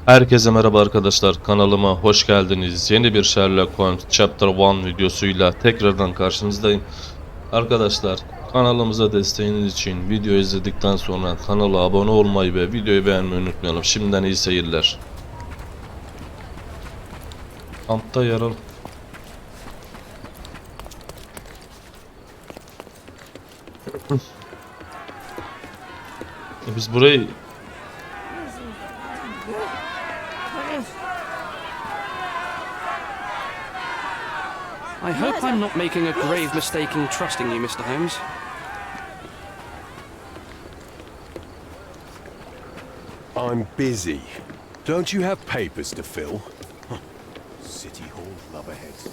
Herkese merhaba arkadaşlar, kanalıma hoş geldiniz. Yeni bir Sherlock Holmes Chapter One videosuyla tekrardan karşınızdayım. Arkadaşlar, kanalımıza desteğiniz için video izledikten sonra kanala abone olmayı ve videoyu beğenmeyi unutmayalım. Şimdiden iyi seyirler. Kampta yaralı. Biz burayı I hope I'm not making a grave mistake in trusting you, Mr. Holmes. I'm busy. Don't you have papers to fill? City Hall lubberheads.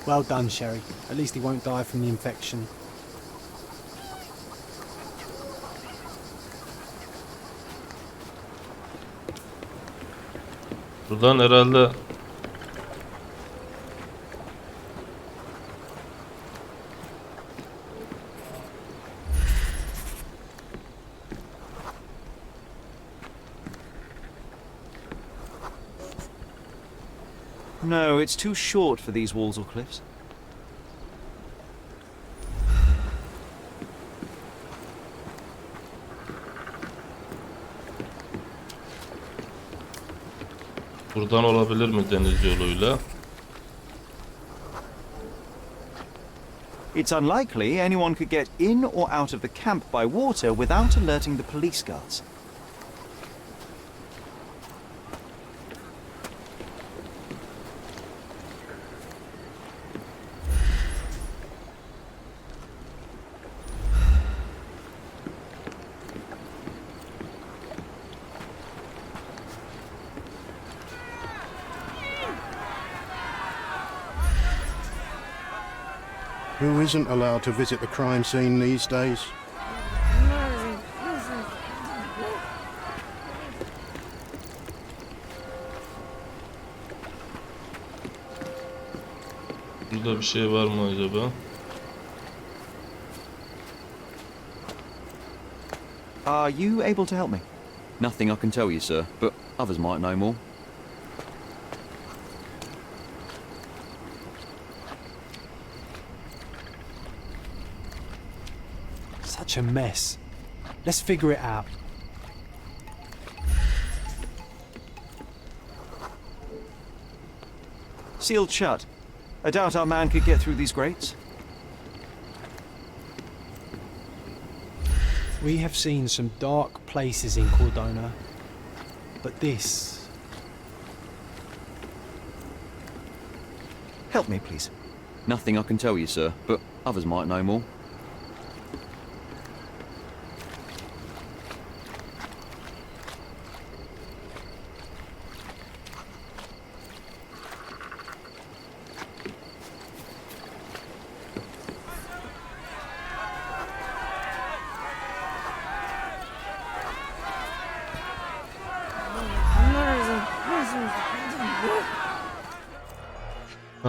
Well done, Sherry. At least he won't die from the infection. buradan herhalde No, it's too short for these walls or cliffs. buradan olabilir mi deniz yoluyla? It's unlikely anyone could get in or out of the camp by water without alerting the police guards. Who isn't allowed to visit the crime scene these days? Burada bir şey var mı acaba? Are you able to help me? Nothing I can tell you, sir, but others might know more. Such a mess. Let's figure it out. Sealed shut. I doubt our man could get through these grates. We have seen some dark places in Cordona, but this... Help me, please. Nothing I can tell you, sir, but others might know more.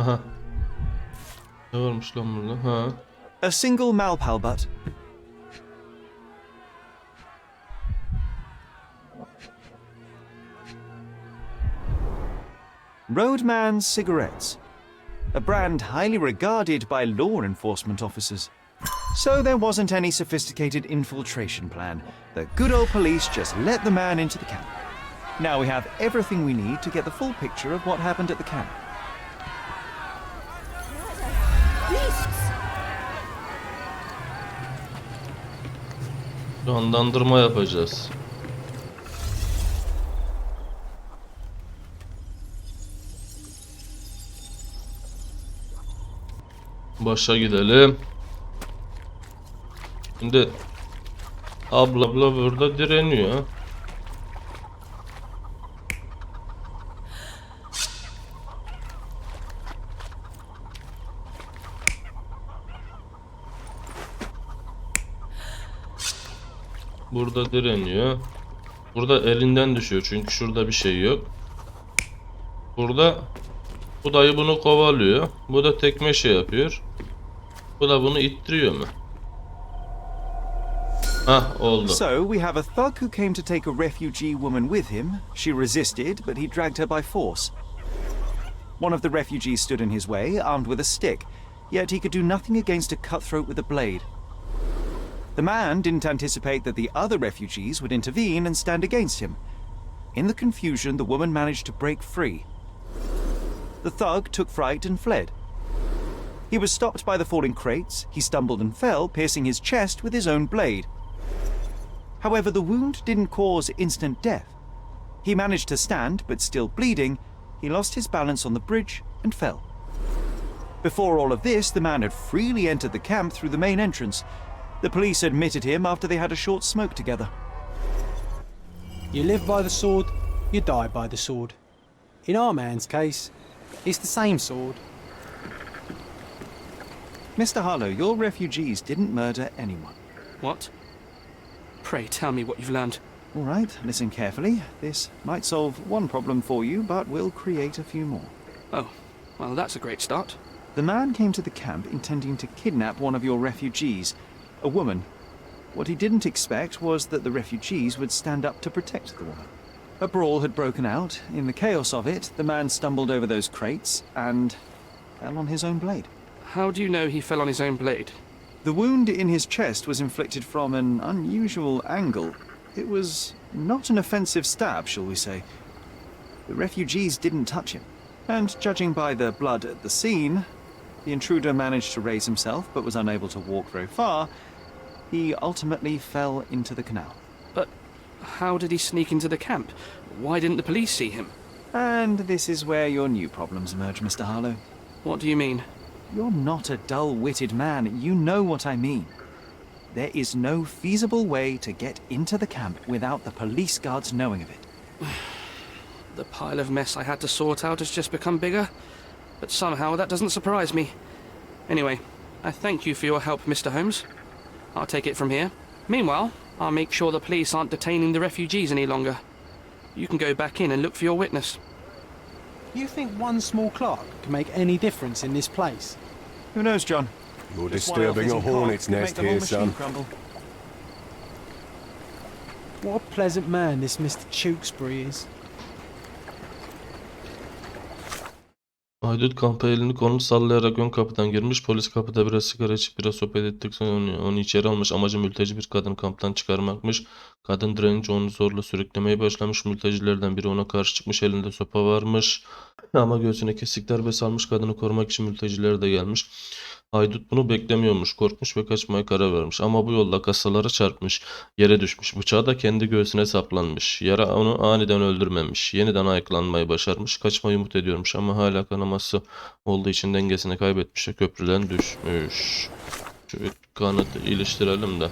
Aha. Ne varmış lan burada? Ha. A single malpal butt. Roadman's cigarettes. A brand highly regarded by law enforcement officers. So there wasn't any sophisticated infiltration plan. The good old police just let the man into the camp. Now we have everything we need to get the full picture of what happened at the camp. Canlandırma yapacağız. Başa gidelim. Şimdi abla burada direniyor. Burada direniyor. Burada elinden düşüyor çünkü şurada bir şey yok. Burada Bu dayı bunu kovalıyor. Bu da tekme şey yapıyor. Bu da bunu ittiriyor mu? Hah, oldu. So we have a thug who came to take a refugee woman with him. She resisted, but he dragged her by force. One of the refugees stood in his way, armed with a stick, yet he could do nothing against a cutthroat with a blade. The man didn't anticipate that the other refugees would intervene and stand against him. In the confusion, the woman managed to break free. The thug took fright and fled. He was stopped by the falling crates. He stumbled and fell, piercing his chest with his own blade. However, the wound didn't cause instant death. He managed to stand, but still bleeding, he lost his balance on the bridge and fell. Before all of this, the man had freely entered the camp through the main entrance. The police admitted him after they had a short smoke together. You live by the sword, you die by the sword. In our man's case, it's the same sword. Mr. Harlow, your refugees didn't murder anyone. What? Pray tell me what you've learned. All right, listen carefully. This might solve one problem for you, but will create a few more. Oh, well, that's a great start. The man came to the camp intending to kidnap one of your refugees, a woman. What he didn't expect was that the refugees would stand up to protect the woman. A brawl had broken out. In the chaos of it, the man stumbled over those crates and fell on his own blade. How do you know he fell on his own blade? The wound in his chest was inflicted from an unusual angle. It was not an offensive stab, shall we say. The refugees didn't touch him. And judging by the blood at the scene, the intruder managed to raise himself but was unable to walk very far. He ultimately fell into the canal. But how did he sneak into the camp? Why didn't the police see him? And this is where your new problems emerge, Mr. Harlow. What do you mean? You're not a dull-witted man. You know what I mean. There is no feasible way to get into the camp without the police guards knowing of it. The pile of mess I had to sort out has just become bigger, but somehow that doesn't surprise me. Anyway, I thank you for your help, Mr. Holmes. I'll take it from here. Meanwhile, I'll make sure the police aren't detaining the refugees any longer. You can go back in and look for your witness. You think one small clerk can make any difference in this place? Who knows, John? You're Just one disturbing a office in hornet's Cork could nest make the whole here, machine son. crumble. What a pleasant man this Mr. Tewkesbury is. Haydut kampa elini kolunu sallayarak ön kapıdan girmiş. Polis kapıda biraz sigara içip biraz sohbet ettik sonra onu içeri almış. Amacı mülteci bir kadın kamptan çıkarmakmış. Kadın direnince onu zorla sürüklemeye başlamış. Mültecilerden biri ona karşı çıkmış. Elinde sopa varmış. Ama göğsüne kesik darbe salmış. Kadını korumak için mülteciler de gelmiş. Haydut bunu beklemiyormuş. Korkmuş ve kaçmaya karar vermiş. Ama bu yolda kasalara çarpmış. Yere düşmüş. Bıçağı da kendi göğsüne saplanmış. Yara onu aniden öldürmemiş. Yeniden ayaklanmayı başarmış. Kaçmayı umut ediyormuş ama hala kanaması olduğu için dengesini kaybetmiş ve köprüden düşmüş. Şu kanıtı iliştirelim de.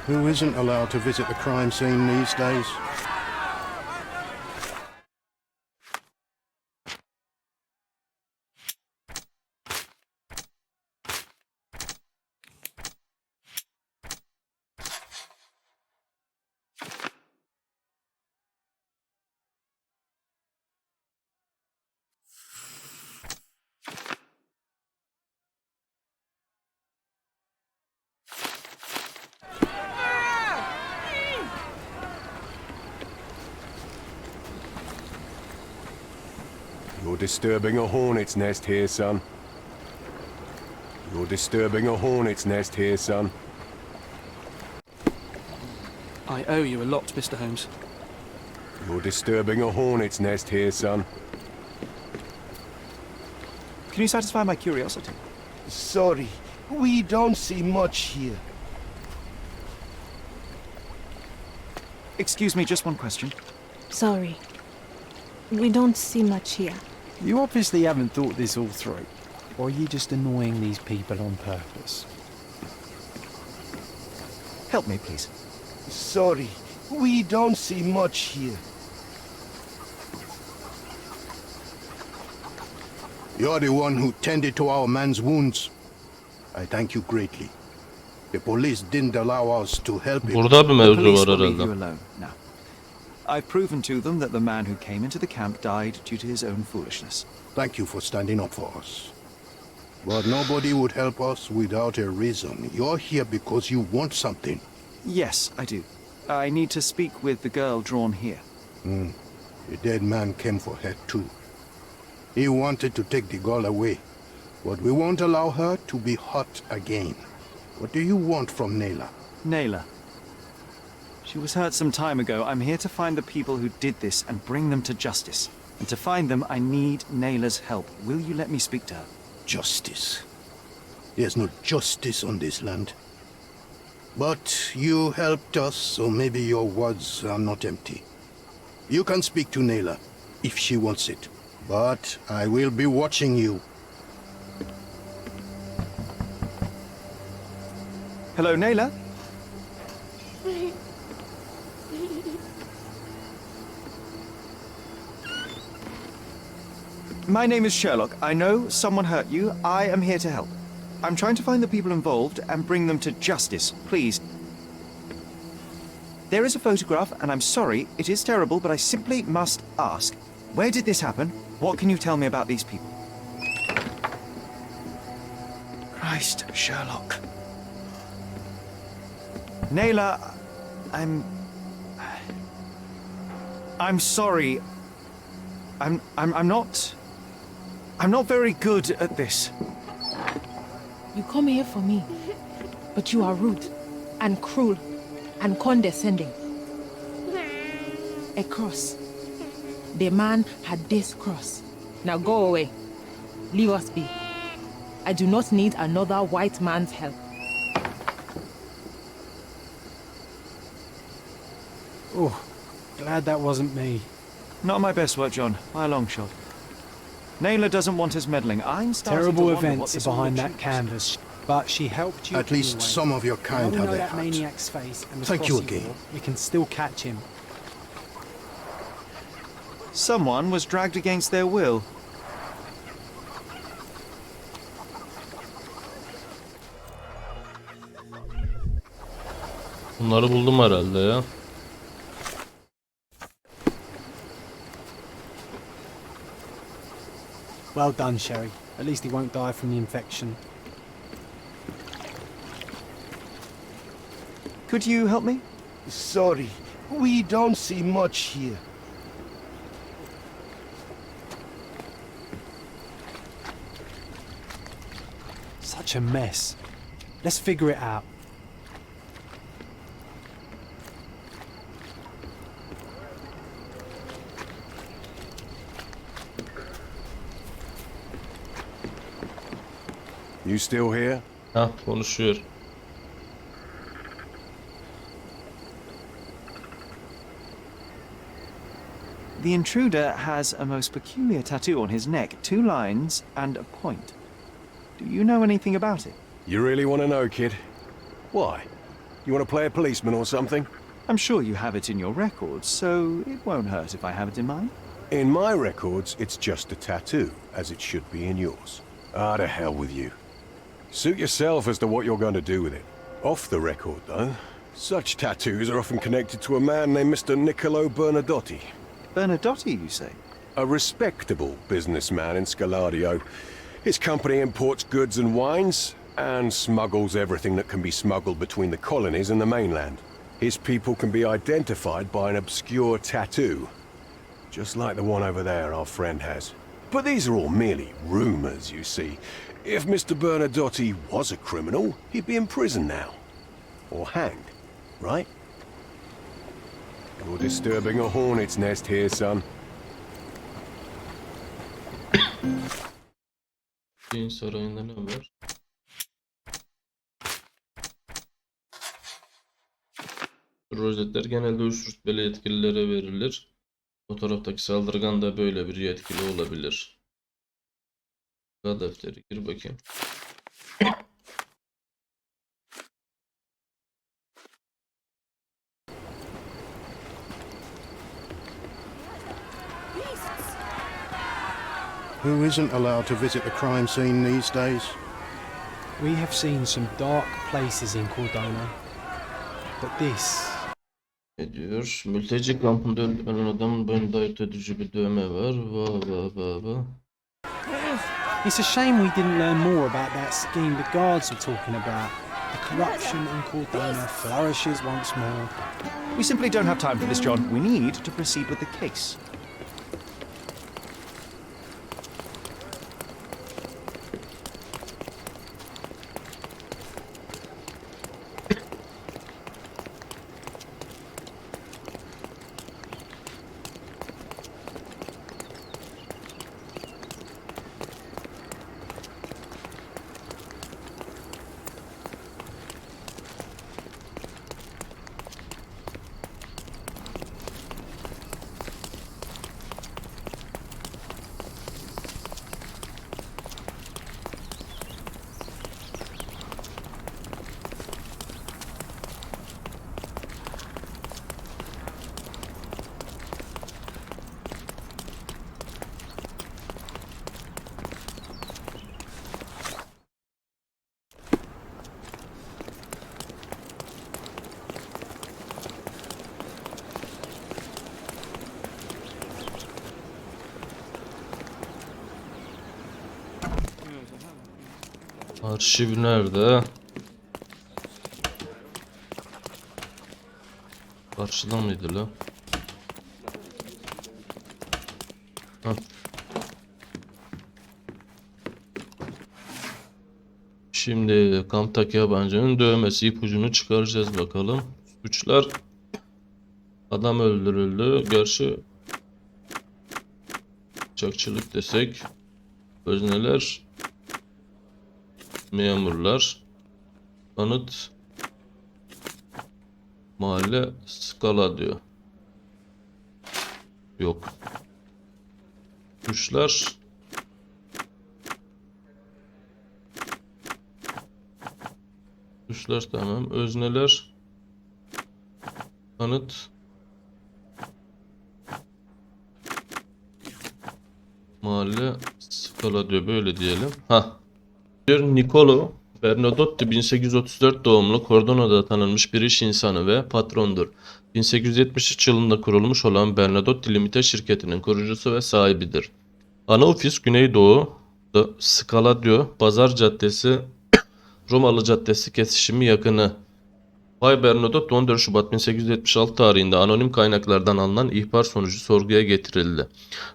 Who isn't allowed to visit the crime scene these days? You're disturbing a hornet's nest here, son. You're disturbing a hornet's nest here, son. I owe you a lot, Mr. Holmes. You're disturbing a hornet's nest here, son. Can you satisfy my curiosity? Sorry, we don't see much here. Excuse me, just one question. Sorry. We don't see much here. You obviously haven't thought this all through. Or are you just annoying these people on purpose? Help me, please. Sorry, we don't see much here. You're the one who tended to our man's wounds. I thank you greatly. The police didn't allow us to help him. Burada bir The mevzu police var will leave herhalde. you alone now. I've proven to them that the man who came into the camp died due to his own foolishness. Thank you for standing up for us. But nobody would help us without a reason. You're here because you want something. Yes, I do. I need to speak with the girl drawn here. The dead man came for her too. He wanted to take the girl away, but we won't allow her to be hurt again. What do you want from Nayla? Nayla. She was hurt some time ago. I'm here to find the people who did this and bring them to justice. And to find them, I need Nayla's help. Will you let me speak to her? Justice. There's no justice on this land. But you helped us, so maybe your words are not empty. You can speak to Nayla, if she wants it. But I will be watching you. Hello, Nayla? My name is Sherlock. I know someone hurt you. I am here to help. I'm trying to find the people involved and bring them to justice. Please. There is a photograph, and I'm sorry, it is terrible, but I simply must ask. Where did this happen? What can you tell me about these people? Christ, Sherlock. Nayla, I'm sorry. I'm not very good at this. You come here for me, but you are rude and cruel and condescending. A cross. The man had this cross. Now go away. Leave us be. I do not need another white man's help. Oh, glad that wasn't me. Not my best work, John, by a long shot. Nayla doesn't want us meddling. I'm starting Terrible to wonder what events this are behind all that achieves. canvas, but she helped you. At least anyway. some of your Now kind we have know their that hearts. maniac's face and the Thank cross you he again. wore. We can still catch him. Someone was dragged against their will. Bunları buldum herhalde ya. Well done, Sherry. At least he won't die from the infection. Could you help me? Sorry, we don't see much here. Such a mess. Let's figure it out. You still here? Hah, konuşuyor. The intruder has a most peculiar tattoo on his neck, 2 lines and a point. Do you know anything about it? You really want to know, kid? Why? You want to play a policeman or something? I'm sure you have it in your records, so it won't hurt if I have it in mine. In my records, it's just a tattoo, as it should be in yours. Ah, to hell with you. Suit yourself as to what you're going to do with it. Off the record, though, such tattoos are often connected to a man named Mr. NİCOLO Bernadottİ. Bernadottİ, you say? A respectable businessman in Scalario. His company imports goods and wines, and smuggles everything that can be smuggled between the colonies and the mainland. His people can be identified by an obscure tattoo, just like the one over there our friend has. But these are all merely rumors, you see. If Mr. Bernadottİ was a criminal, he'd be in prison now. Or hanged, right? You're disturbing a hornet's nest here, son. Din sarayında ne var? Rozetler genelde üst rütbeli yetkililere verilir. O taraftaki saldırgan da böyle bir yetkili olabilir. Defteri gir bakayım. Who isn't allowed to visit the crime scene these days? We have seen some dark places in Cordona, but this Ne diyor? Mülteci kampında öldürülen adamın boynunda ayırt edici bir dövme var. Va. It's a shame we didn't learn more about that scheme the guards were talking about. The corruption in Cordona flourishes once more. We simply don't have time for this, John. We need to proceed with the case. Arşiv nerede? Karşıda mıydı la? Hah. Şimdi kamptaki yabancının dövmesi ipucunu çıkaracağız bakalım. Suçlar, adam öldürüldü. Gerçi kaçakçılık desek, özneler, memurlar, kanıt, mahalle, skala diyor. Yok. Suçlar, tamam. Özneler, kanıt, mahalle, skala diyor. Böyle diyelim. NİCOLO, BERNADOTTİ 1834 doğumlu Cordona'da tanınmış bir iş insanı ve patrondur. 1873 yılında kurulmuş olan BERNADOTTİ Limited şirketinin kurucusu ve sahibidir. Ana ofis Güneydoğu'da Scala Pazar Caddesi Romalı Caddesi kesişimi yakını. Bay Bernadotte 14 Şubat 1876 tarihinde anonim kaynaklardan alınan ihbar sonucu sorguya getirildi.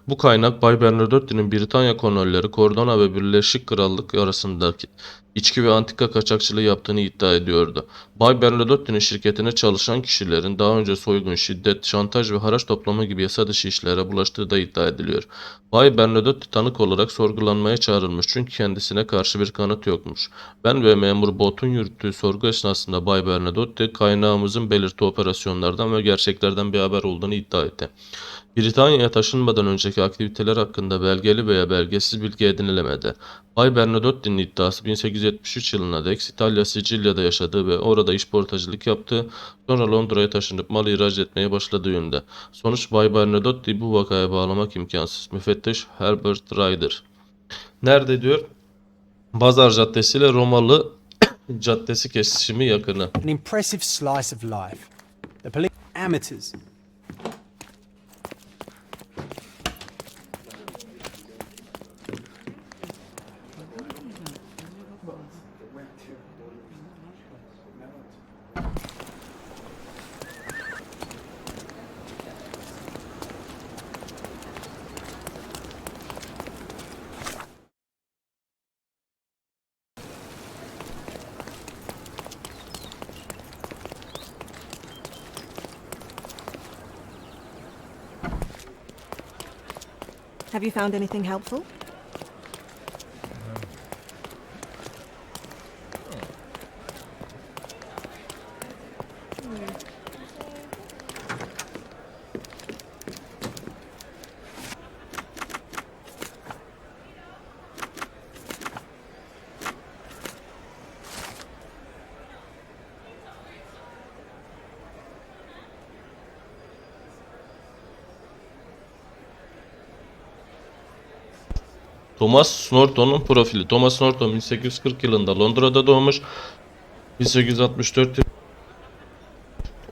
Bu kaynak Bay Bernadotte'nin Britanya kolonileri Cordona ve Birleşik Krallık arasındaki içki ve antika kaçakçılığı yaptığını iddia ediyordu. Bay Bernadotte'nin şirketine çalışan kişilerin daha önce soygun, şiddet, şantaj ve haraç toplama gibi yasa dışı işlere bulaştığı da iddia ediliyor. Bay Bernadotte tanık olarak sorgulanmaya çağrılmış çünkü kendisine karşı bir kanıt yokmuş. Ben ve memur Bot'un yürüttüğü sorgu esnasında Bay Bernadotte kaynağımızın belirttiği operasyonlardan ve gerçeklerden bir haber olduğunu iddia etti. Britanya'ya taşınmadan önceki aktiviteler hakkında belgeli veya belgesiz bilgi edinilemedi. Bay Bernadotte'nin iddiası 1873 yılına dek İtalya Sicilya'da yaşadığı ve orada işportacılık yaptığı, sonra Londra'ya taşınıp mal ihraç etmeye başladığı yönde. Sonuç Bay Bernadotte'yi bu vakaya bağlamak imkansız. Müfettiş Herbert Ryder. Nerede diyor? Pazar Caddesi ile Romalı Caddesi kesişimi yakını. An impressive slice of life. The police amateurs. Have you found anything helpful? Thomas Norton'un profili. Thomas Norton 1840 yılında Londra'da doğmuş. 1864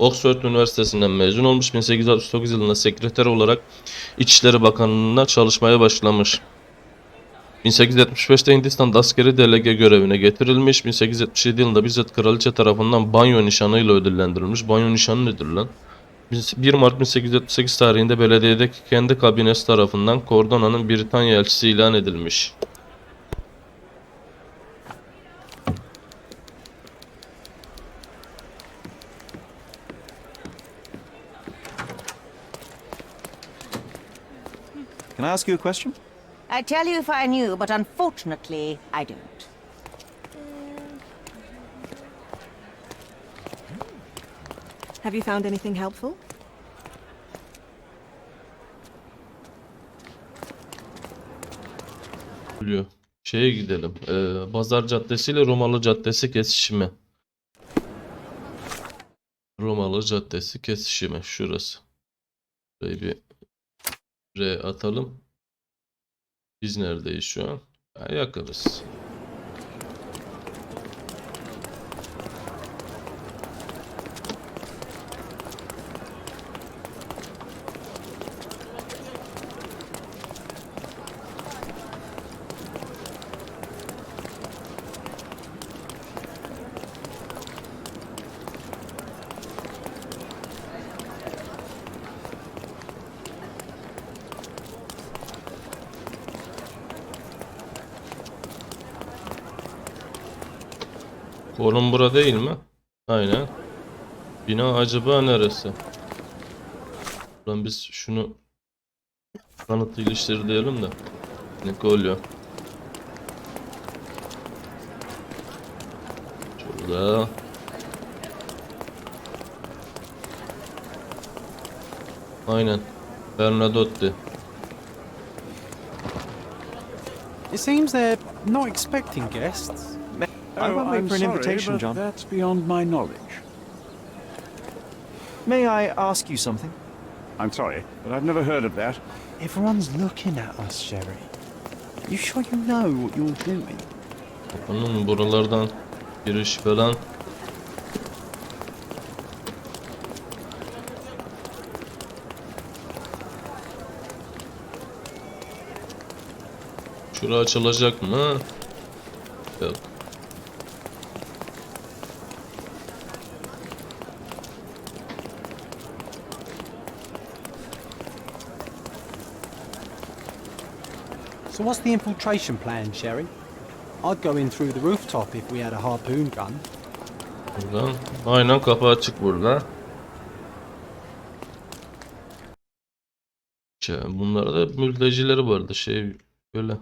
Oxford Üniversitesi'nden mezun olmuş. 1869 yılında sekreter olarak İçişleri Bakanlığı'nda çalışmaya başlamış. 1875'te Hindistan'da askeri delege görevine getirilmiş. 1877 yılında bizzat kraliçe tarafından banyo nişanıyla ödüllendirilmiş. Banyo nişanı nedir lan? 1 Mart 1878 tarihinde belediyedeki kendi kabinesi tarafından Kordona'nın Britanya elçisi ilan edilmiş. Can I ask you a question? I'd tell you if I knew, but unfortunately, I don't. Have you found anything helpful? Şeye gidelim. Pazar Caddesi ile Romalı Caddesi kesişimi. Romalı Caddesi kesişimi. Şurası. Burayı bir R atalım. Biz neredeyiz şu an? Yakınız. Konum bura değil mi? Aynen. Bina acaba neresi? Lan biz şunu kanıtı iliştir diyelim de. NİCOLO. Şurada. Aynen. BERNADOTTİ. It seems they're not expecting guests. I won't wait for an invitation, John. That's beyond my knowledge. May I ask you something? I'm sorry, but I've never heard of that. Everyone's looking at us, Sherry. You sure you know what you're doing? Onun buralardan giriş falan. Şura açılacak mı? Yok. So what's the infiltration plan, Sherry? I'd go in through the rooftop if we had a harpoon gun. Buradan. Aynen kapı açık burada. Bunlarda mültecileri vardı şey böyle.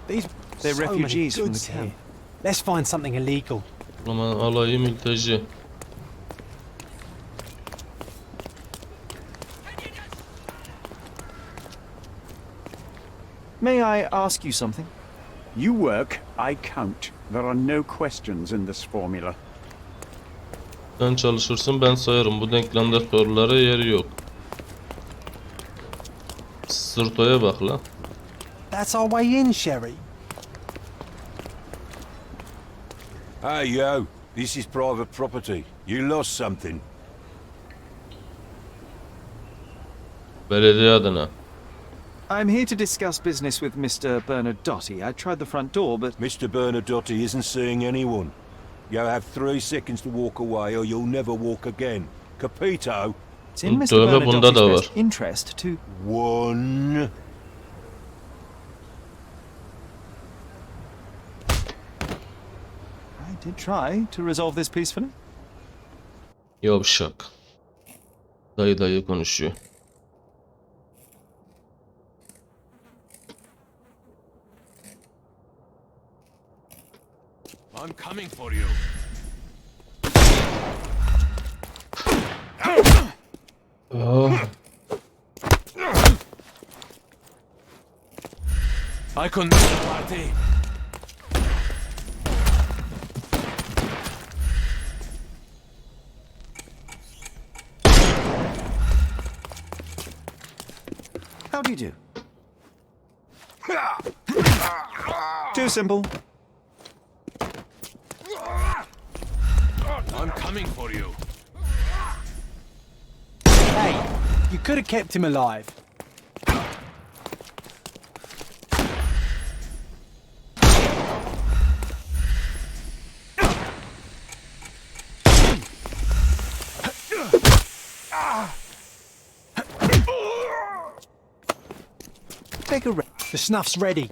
These They're so many refugees from goods the here. camp. Let's find something illegal. Aman alayı mülteci. May I ask you something? You work, I count. There are no questions in this formula. Sen çalışırsın ben sayarım. Bu denklemde sorulara yeri yok. Sırtoya bak la. That's our way in, Sherry. Hey, yo. This is private property. You lost something. Belediye adına. I'm here to discuss business with Mr. Bernadotti. I tried the front door, but... Mr. Bernadotti isn't seeing anyone. You have 3 seconds to walk away or you'll never walk again. Capito? It's in Mr. Dövme bunda da Bernadotti's var. best interest to... 1. I did try to resolve this peacefully. Yavşak. Dayı dayı konuşuyor. I'm coming for you. I couldn't miss the party. How do you do? Too simple. I'm coming for you. Hey, you could have kept him alive. Take a rest. The snuff's ready.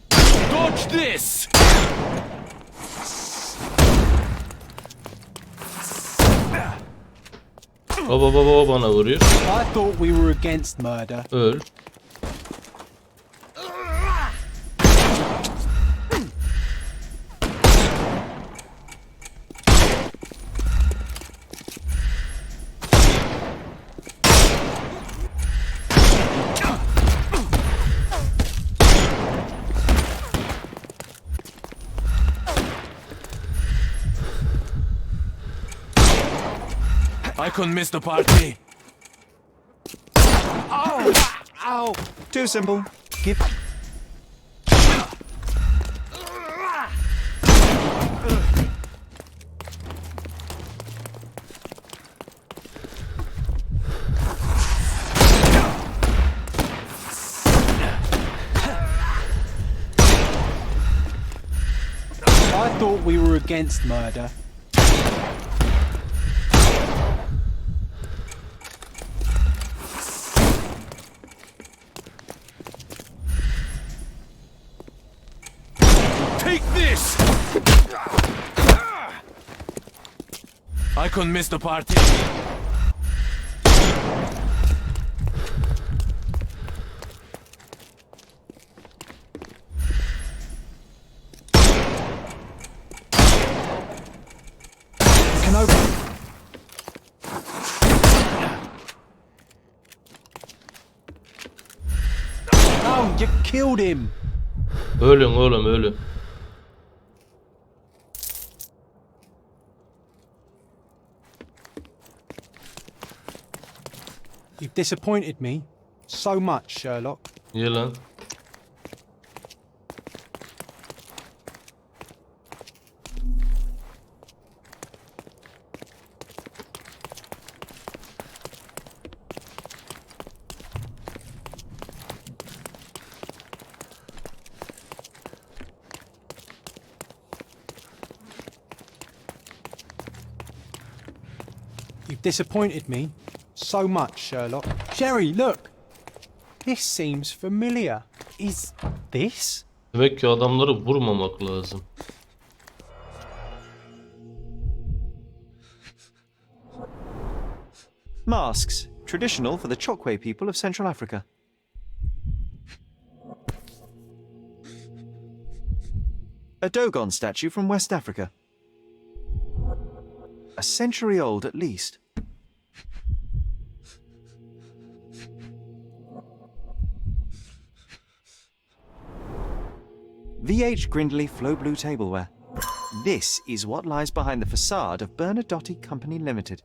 Dodge this! Baba bana vuruyor. I thought we were against murder. Öl. I couldn't miss the party. Ow! Too simple. Give. I thought we were against murder. Take this! I couldn't miss the party. Can open. Oh, you killed him. Ölün oğlum ölün. You've disappointed me so much, Sherlock. Ye lan. You've disappointed me so much, Sherlock. Sherry, look. This seems familiar. Is this? Demek ki adamları vurmamak lazım. Masks, traditional for the Chokwe people of Central Africa. A Dogon statue from West Africa. A century old at least. VH Grindley Flow Blue tableware. This is what lies behind the facade of BERNADOTTİ Company Limited.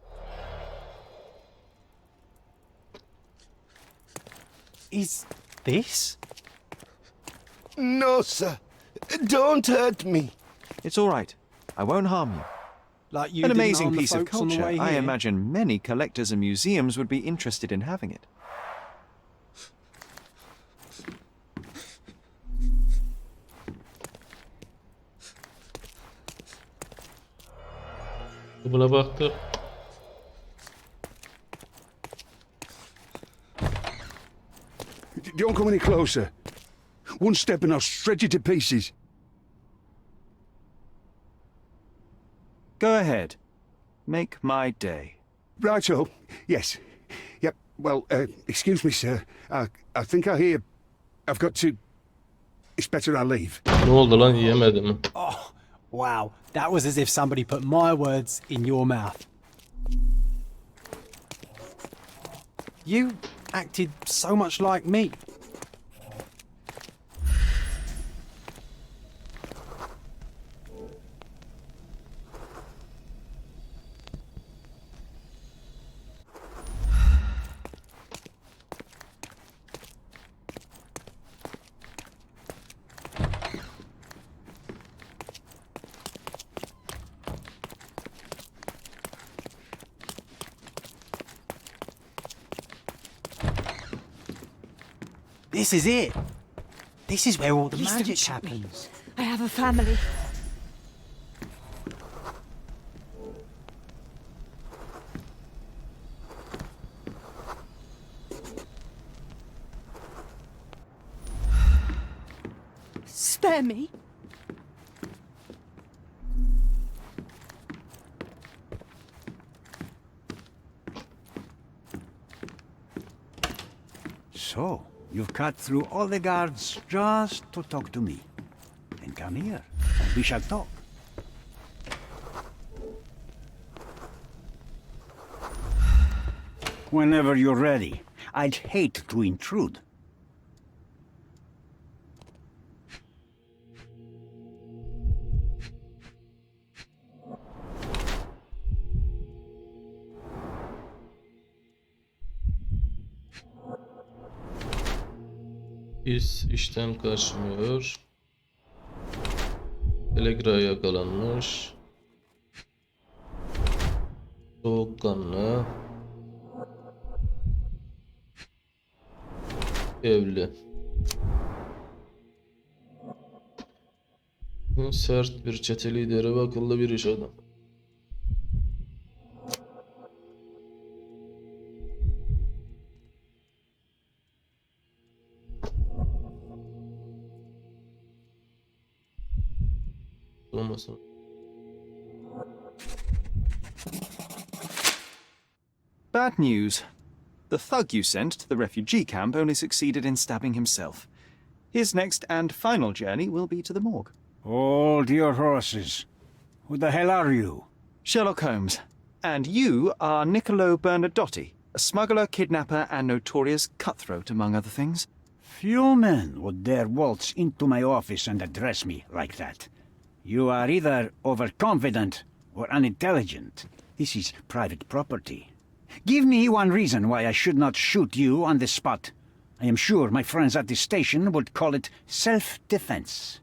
Is this? No, sir. Don't hurt me. It's all right. I won't harm you. Like you An didn't amazing harm the piece of folks on the culture. way I here? imagine many collectors and museums would be interested in having it. Buna baktı. Don't come any closer. One step and I'll shred you to pieces. Go ahead. Make my day. Righto. Yes. Yep. Well, excuse me, sir. I think I hear... I've got to... It's better I leave. Ne oldu lan, yiyemedi mi? Oh, wow. That was as if somebody put my words in your mouth. You acted so much like me. This is it. This is where all the Please don't magic shoot me. happens. I have a family. Spare me. So, you've cut through all the guards just to talk to me. Then come here, and we shall talk. Whenever you're ready. I'd hate to intrude. işten kaçmıyor. Telegra yakalanmış. Soğukkanlı. Evli. Sert bir çete lideri ve akıllı bir iş adamı. Olmasın. Bad news. The thug you sent to the refugee camp only succeeded in stabbing himself. His next and final journey will be to the morgue. Hold your horses. Who the hell are you? Sherlock Holmes. And you are NİCOLO Bernadottİ, a smuggler, kidnapper, and notorious cutthroat, among other things. Few men would dare waltz into my office and address me like that. You are either overconfident or unintelligent. This is private property. Give me one reason why I should not shoot you on the spot. I am sure my friends at the station would call it self-defense.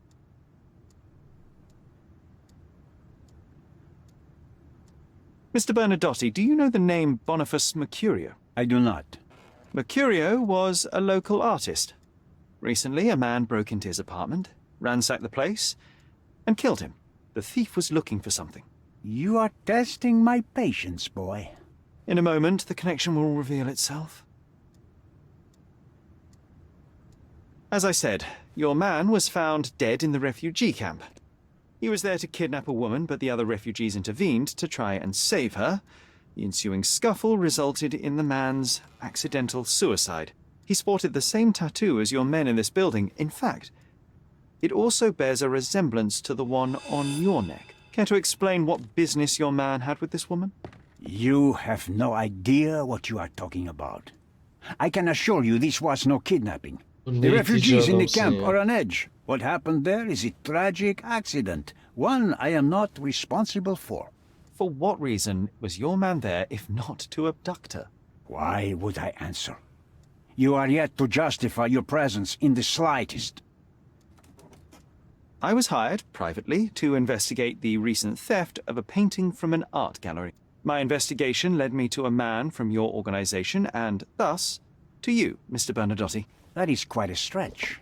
Mr. Bernadottİ, do you know the name Boniface Mercurio? I do not. Mercurio was a local artist. Recently, a man broke into his apartment, ransacked the place, and killed him. The thief was looking for something. You are testing my patience, boy. In a moment, the connection will reveal itself. As I said, your man was found dead in the refugee camp. He was there to kidnap a woman, but the other refugees intervened to try and save her. The ensuing scuffle resulted in the man's accidental suicide. He sported the same tattoo as your men in this building. In fact, it also bears a resemblance to the one on your neck. Care to explain what business your man had with this woman? You have no idea what you are talking about. I can assure you this was no kidnapping. The refugees in the camp are on edge. What happened there is a tragic accident, one I am not responsible for. For what reason was your man there if not to abduct her? Why would I answer? You are yet to justify your presence in the slightest. I was hired, privately, to investigate the recent theft of a painting from an art gallery. My investigation led me to a man from your organization and, thus, to you, Mr. Bernadottİ. That is quite a stretch.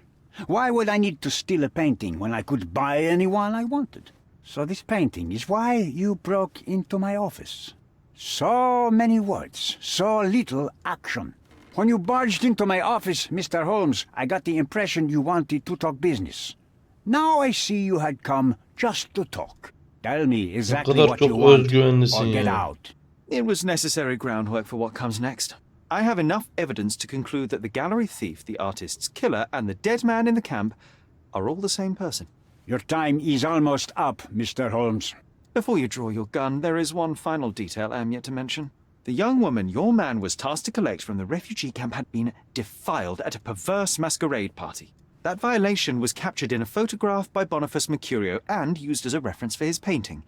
Why would I need to steal a painting when I could buy anyone I wanted? So this painting is why you broke into my office. So many words, so little action. When you barged into my office, Mr. Holmes, I got the impression you wanted to talk business. Now I see you had come just to talk. Tell me exactly what you want, or get out. It was necessary groundwork for what comes next. I have enough evidence to conclude that the gallery thief, the artist's killer, and the dead man in the camp are all the same person. Your time is almost up, Mr. Holmes. Before you draw your gun, there is one final detail I am yet to mention. The young woman your man was tasked to collect from the refugee camp had been defiled at a perverse masquerade party. That violation was captured in a photograph by Boniface Mercurio and used as a reference for his painting.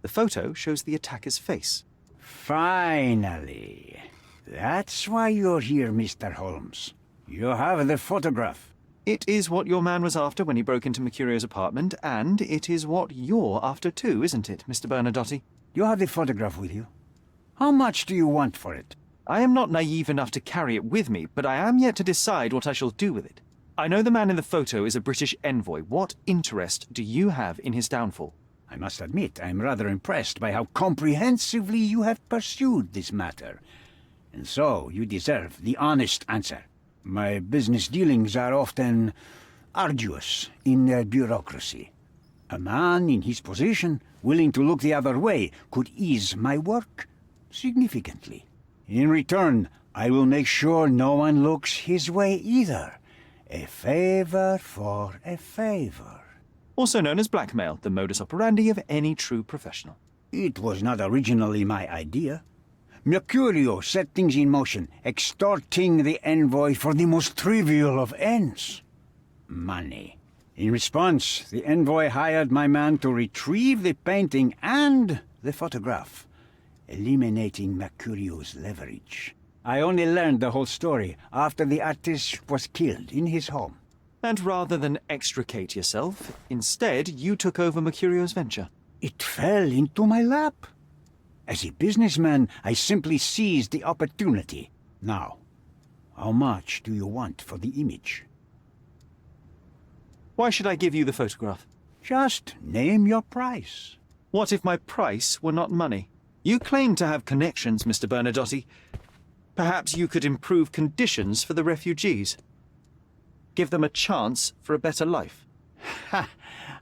The photo shows the attacker's face. Finally. That's why you're here, Mr. Holmes. You have the photograph. It is what your man was after when he broke into Mercurio's apartment, and it is what you're after too, isn't it, Mr. Bernadottİ? You have the photograph with you. How much do you want for it? I am not naive enough to carry it with me, but I am yet to decide what I shall do with it. I know the man in the photo is a British envoy. What interest do you have in his downfall? I must admit, I am rather impressed by how comprehensively you have pursued this matter. And so, you deserve the honest answer. My business dealings are often arduous in their bureaucracy. A man in his position, willing to look the other way, could ease my work significantly. In return, I will make sure no one looks his way either. A favor for a favor. Also known as blackmail, the modus operandi of any true professional. It was not originally my idea. Mercurio set things in motion, extorting the envoy for the most trivial of ends. Money. In response, the envoy hired my man to retrieve the painting and the photograph, eliminating Mercurio's leverage. I only learned the whole story after the artist was killed in his home. And rather than extricate yourself, instead you took over Mercurio's venture. It fell into my lap. As a businessman, I simply seized the opportunity. Now, how much do you want for the image? Why should I give you the photograph? Just name your price. What if my price were not money? You claim to have connections, Mr. Bernadotti. Perhaps you could improve conditions for the refugees. Give them a chance for a better life. Ha!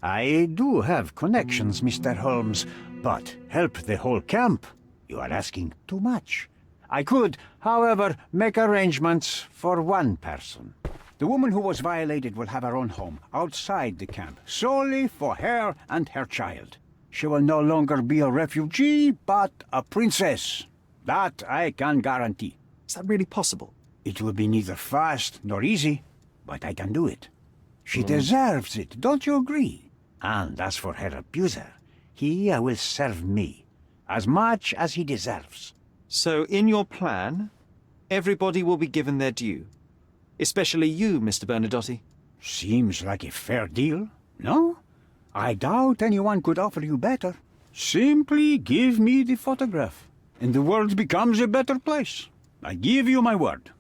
I do have connections, Mr. Holmes, but help the whole camp? You are asking too much. I could, however, make arrangements for one person. The woman who was violated will have her own home outside the camp, solely for her and her child. She will no longer be a refugee, but a princess. That I can guarantee. Is that really possible? It will be neither fast nor easy, but I can do it. She deserves it, don't you agree? And as for her abuser, he will serve me, as much as he deserves. So in your plan, everybody will be given their due. Especially you, Mr. Bernadotti. Seems like a fair deal, no? I doubt anyone could offer you better. Simply give me the photograph, and the world becomes a better place. I give you my word.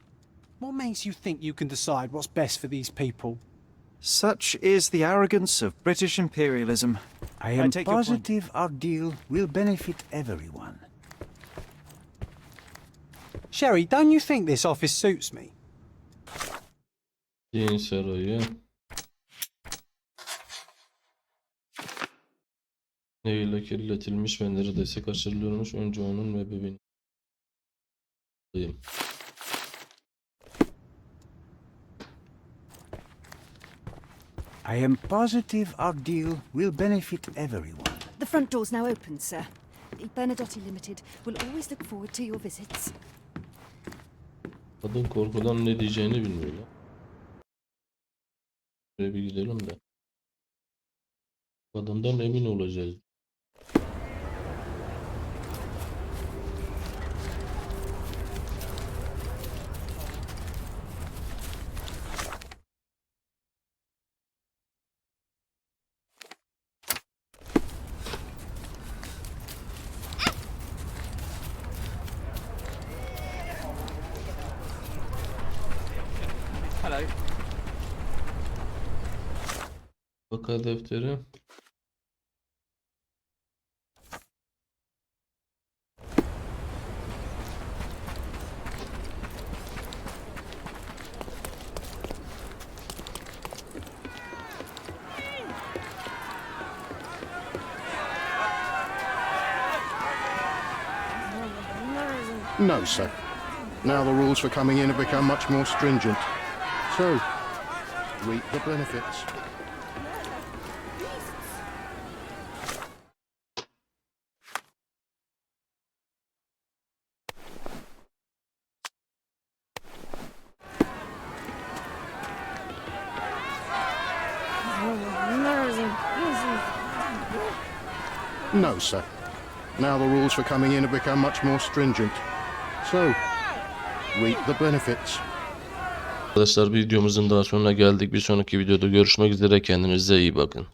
What makes you think you can decide what's best for these people? Such is the arrogance of British imperialism. I am take your point. positive our deal will benefit everyone. Sherry, don't you think this office suits me? Din sarayı. Neyle kirletilmiş ve neredeyse kaçırılıyormuş. Önce onun ve bebeğini. I am positive our deal will benefit everyone. The front door's now open, sir. Bernadotti Limited will always look forward to your visits. Kadın korkudan ne diyeceğini bilmiyor lan. Şöyle bir gidelim de. Kadından emin olacağız. Hello. Vaka defteri. No, sir. Now the rules for coming in have become much more stringent. So, reap the benefits. No, sir. Now the rules for coming in have become much more stringent. So, reap the benefits. Arkadaşlar videomuzun daha sonuna geldik. Bir sonraki videoda görüşmek üzere. Kendinize iyi bakın.